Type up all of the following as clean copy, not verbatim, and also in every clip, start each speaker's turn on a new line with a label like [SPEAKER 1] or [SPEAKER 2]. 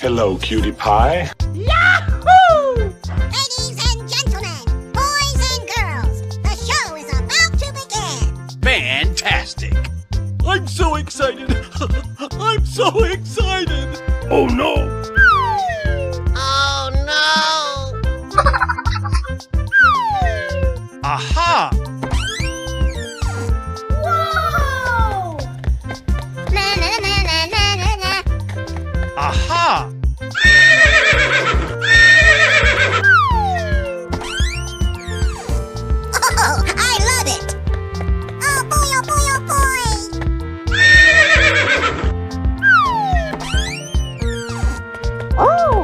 [SPEAKER 1] Hello, cutie pie.
[SPEAKER 2] Yahoo! Ladies and gentlemen, boys and girls, the show is about to begin.
[SPEAKER 3] Fantastic!
[SPEAKER 4] I'm so excited! I'm so excited!
[SPEAKER 3] Oh no!
[SPEAKER 2] Oh no!
[SPEAKER 3] Aha!
[SPEAKER 2] Whoa! Na na na na na na na.
[SPEAKER 3] Aha!
[SPEAKER 2] Oh, I love it! Oh boy, oh boy, oh boy! Oh!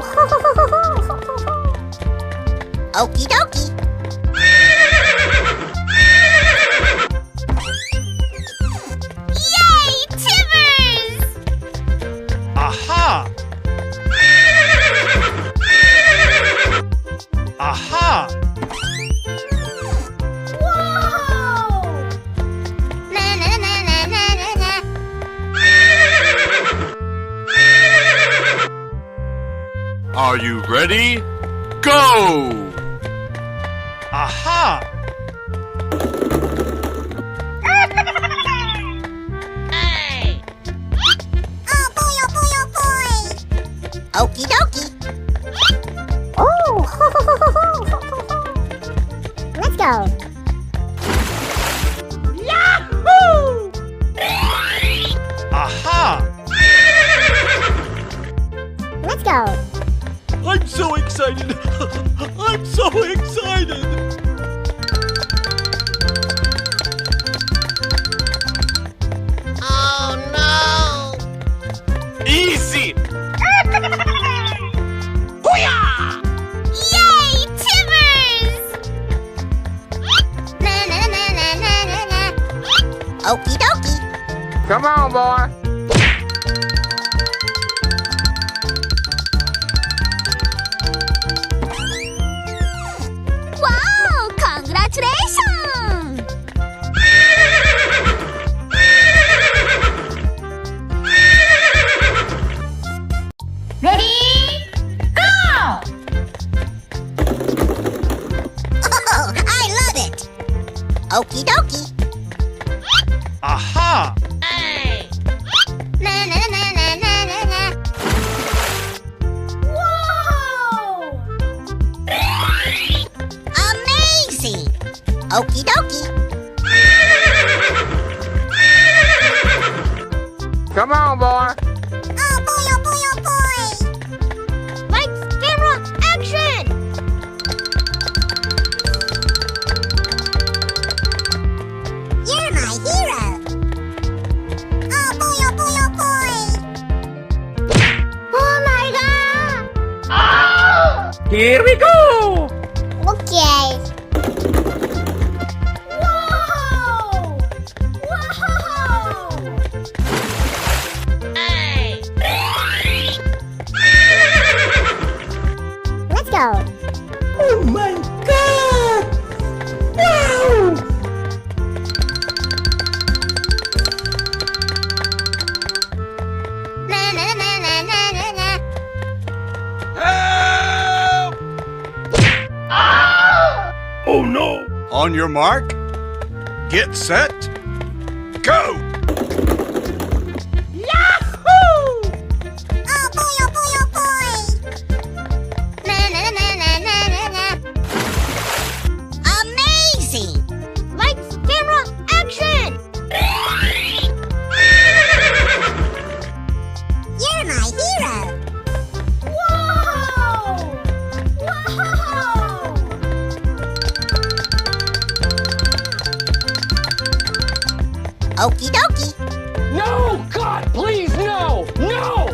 [SPEAKER 2] Okie dokie! Yay, Timmers!
[SPEAKER 3] Aha! Aha!
[SPEAKER 2] Whoa! Na na na na na na na.
[SPEAKER 3] Are you ready? Go! Aha!
[SPEAKER 2] Hey! Oh boy, oh boy, oh boy! Okie dokie! Oh! Let's go! Yahoo!
[SPEAKER 3] Aha!
[SPEAKER 2] Let's go!
[SPEAKER 4] I'm so excited! I'm so excited!
[SPEAKER 2] Oh no!
[SPEAKER 3] Easy!
[SPEAKER 2] Yay, Timmers! Na na na na na na na. Okie dokie.
[SPEAKER 5] Come on, boy.
[SPEAKER 2] Wow! Congratulations! Ready? Go! Oh, I love it! Okie dokie.
[SPEAKER 3] Aha!
[SPEAKER 2] Hey! Na na na na na na na. Whoa! Amazing! Okie dokie.
[SPEAKER 5] Come on, boy.
[SPEAKER 2] Oh boy, oh boy, oh boy! Lights, camera, action! You're my hero! Oh boy, oh boy, oh boy! Oh my god!
[SPEAKER 5] Here we go.
[SPEAKER 2] Okay. Whoa! Whoa! Hey! Let's go.
[SPEAKER 4] Oh my god! Wow!
[SPEAKER 2] Na na na na na na na.
[SPEAKER 3] Help! Oh no! On your mark, get set, go!
[SPEAKER 2] Yahoo! Oh boy, oh boy, oh boy! Na na na na na na na. Amazing! Lights, camera, action! You're my hero! Whoa! Whoa! Okie dokie.
[SPEAKER 5] No, God, please, no, no.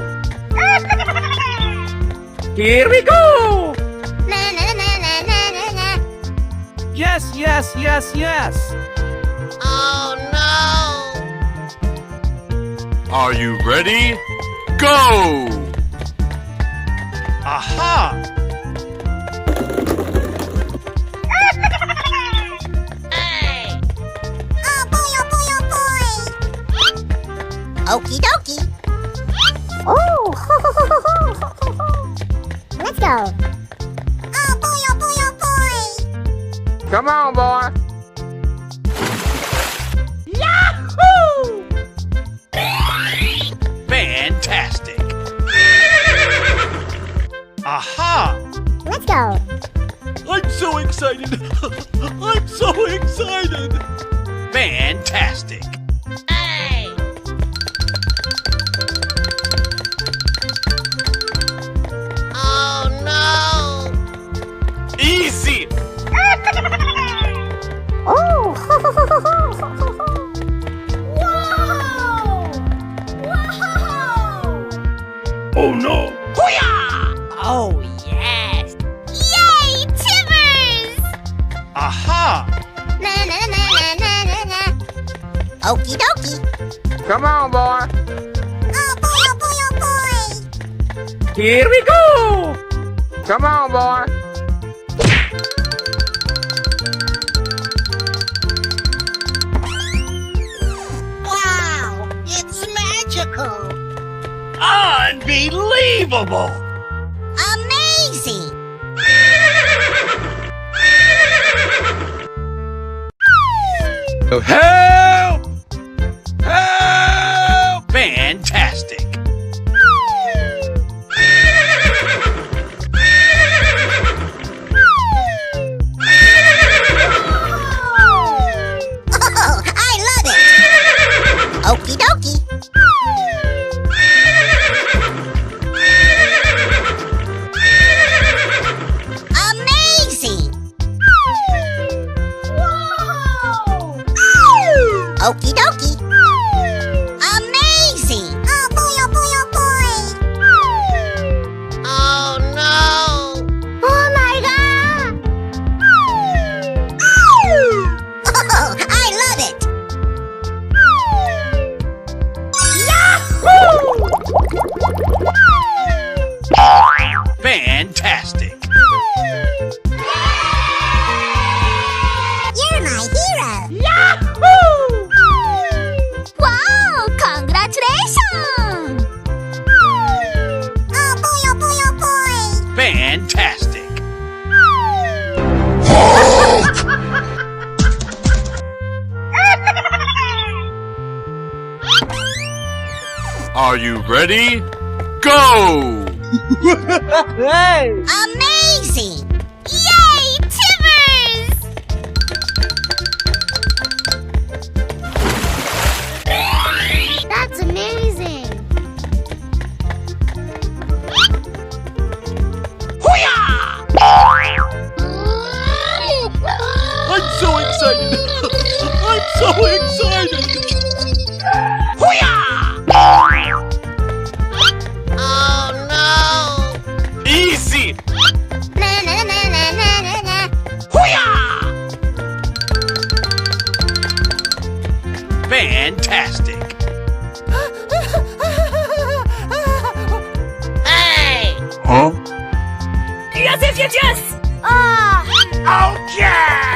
[SPEAKER 5] Here we go.
[SPEAKER 2] Na na na na na na na.
[SPEAKER 5] Yes, yes, yes, yes.
[SPEAKER 2] Oh no!
[SPEAKER 3] Are you ready? Go! Aha!
[SPEAKER 2] Hey! Oh boy, oh boy, oh boy! Okie dokie. Oh! go. Oh boy, oh boy, oh boy.
[SPEAKER 5] Come on, boy.
[SPEAKER 4] Yahoo!
[SPEAKER 3] Fantastic. Aha!
[SPEAKER 2] Let's go.
[SPEAKER 4] I'm so excited. I'm so excited.
[SPEAKER 3] Fantastic.
[SPEAKER 2] Oh no.
[SPEAKER 3] Easy.
[SPEAKER 2] Oh. Whoa. Whoa.
[SPEAKER 3] Oh no.
[SPEAKER 2] Oh yes. Yay, Timbers!
[SPEAKER 3] Aha!
[SPEAKER 2] Na na na na na na na. Okie dokie.
[SPEAKER 5] Come on, boy.
[SPEAKER 2] Oh boy, oh boy, oh boy.
[SPEAKER 5] Here we go. Come on, boy.
[SPEAKER 2] Wow, it's magical.
[SPEAKER 3] Unbelievable!
[SPEAKER 2] Amazing.
[SPEAKER 3] Help! Help! Fantastic.
[SPEAKER 2] Oh, I love it. Okie dokie. Amazing. Whoa. Okie dokie. Amazing. Oh boy, oh boy, oh boy. Oh no. Oh my god. Oh, I love it.
[SPEAKER 3] Fantastic.
[SPEAKER 2] You're my hero.
[SPEAKER 4] Yahoo!
[SPEAKER 2] Wow, congratulations. Oh boy, oh boy, oh boy.
[SPEAKER 3] Fantastic. Are you ready? Go!
[SPEAKER 2] Amazing. Yay, Timbers! That's amazing.
[SPEAKER 4] I'm so excited. I'm so excited.
[SPEAKER 2] Oh no.
[SPEAKER 3] Easy!
[SPEAKER 2] Na na na na na na na.
[SPEAKER 3] Fantastic.
[SPEAKER 2] Hey.
[SPEAKER 3] Huh?
[SPEAKER 2] Yes, yes, yes, yes. Ah.
[SPEAKER 3] Okay!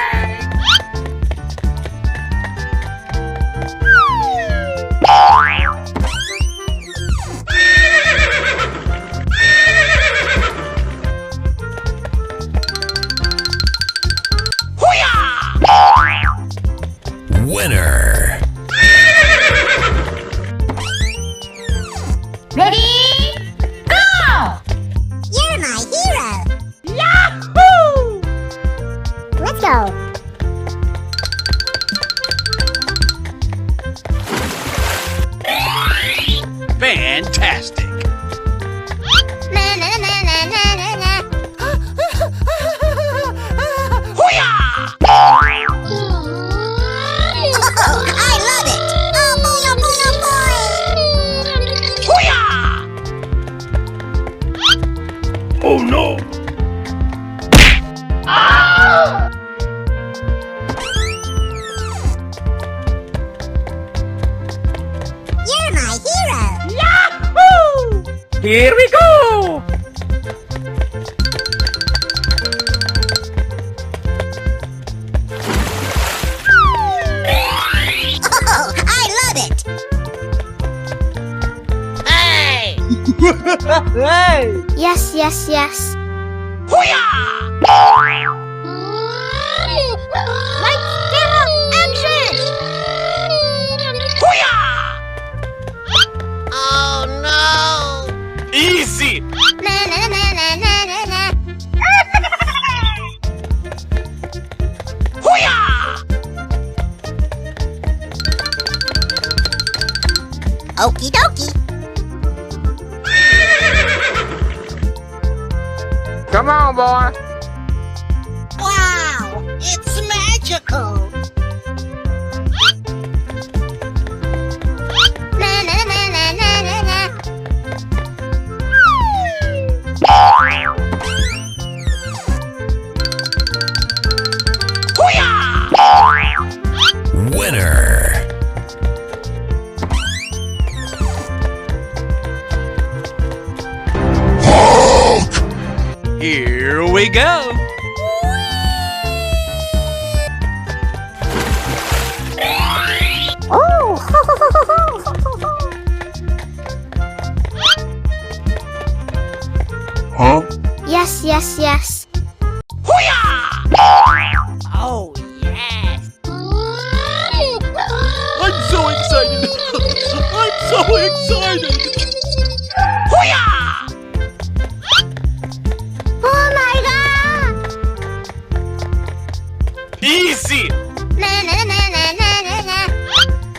[SPEAKER 1] Winner.
[SPEAKER 2] Ready? Go! You're my hero.
[SPEAKER 4] Yahoo!
[SPEAKER 2] Let's go.
[SPEAKER 3] Fantastic.
[SPEAKER 2] Na na na na na na na. Oh, I love it. Oh boy, oh boy, oh boy.
[SPEAKER 3] Oh no!
[SPEAKER 2] You're my hero.
[SPEAKER 4] Yahoo!
[SPEAKER 5] Here we go.
[SPEAKER 2] Oh, I love it. Hey.
[SPEAKER 4] Hey!
[SPEAKER 2] Yes, yes, yes. Lights, camera, action! Oh no!
[SPEAKER 3] Easy!
[SPEAKER 2] Na na na na na na na. Okie dokie.
[SPEAKER 1] Come on, boy.
[SPEAKER 2] Wow, it's magical. Na na na na na na na.
[SPEAKER 6] Winner.
[SPEAKER 3] Here we go!
[SPEAKER 1] Huh?
[SPEAKER 2] Yes, yes, yes.
[SPEAKER 5] Oh, yes.
[SPEAKER 4] I'm so excited. I'm so excited.
[SPEAKER 2] Oh my god!
[SPEAKER 3] Easy!
[SPEAKER 2] Na na na na na na na.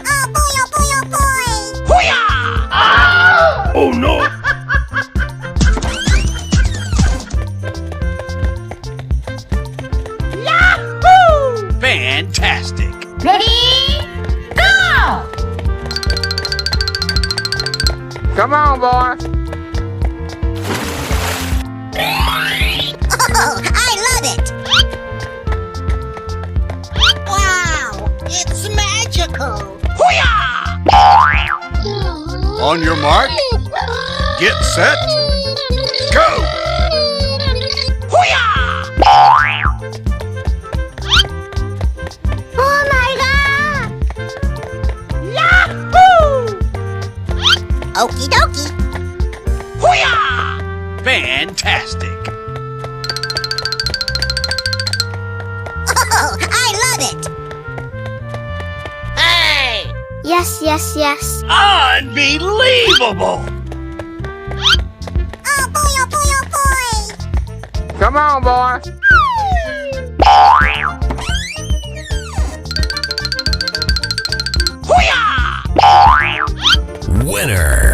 [SPEAKER 2] Oh boy, oh boy, oh boy!
[SPEAKER 3] Oh no! Fantastic!
[SPEAKER 2] Ready? Go!
[SPEAKER 1] Come on, boy.
[SPEAKER 2] Oh, I love it! Wow, it's magical!
[SPEAKER 3] On your mark, get set, go!
[SPEAKER 2] Oh my god! Yahoo! Okie dokie!
[SPEAKER 3] Fantastic!
[SPEAKER 2] Oh, I love it! Hey! Yes, yes, yes.
[SPEAKER 3] Unbelievable!
[SPEAKER 2] Oh boy, oh boy, oh boy!
[SPEAKER 1] Come on, boy.
[SPEAKER 6] Winner.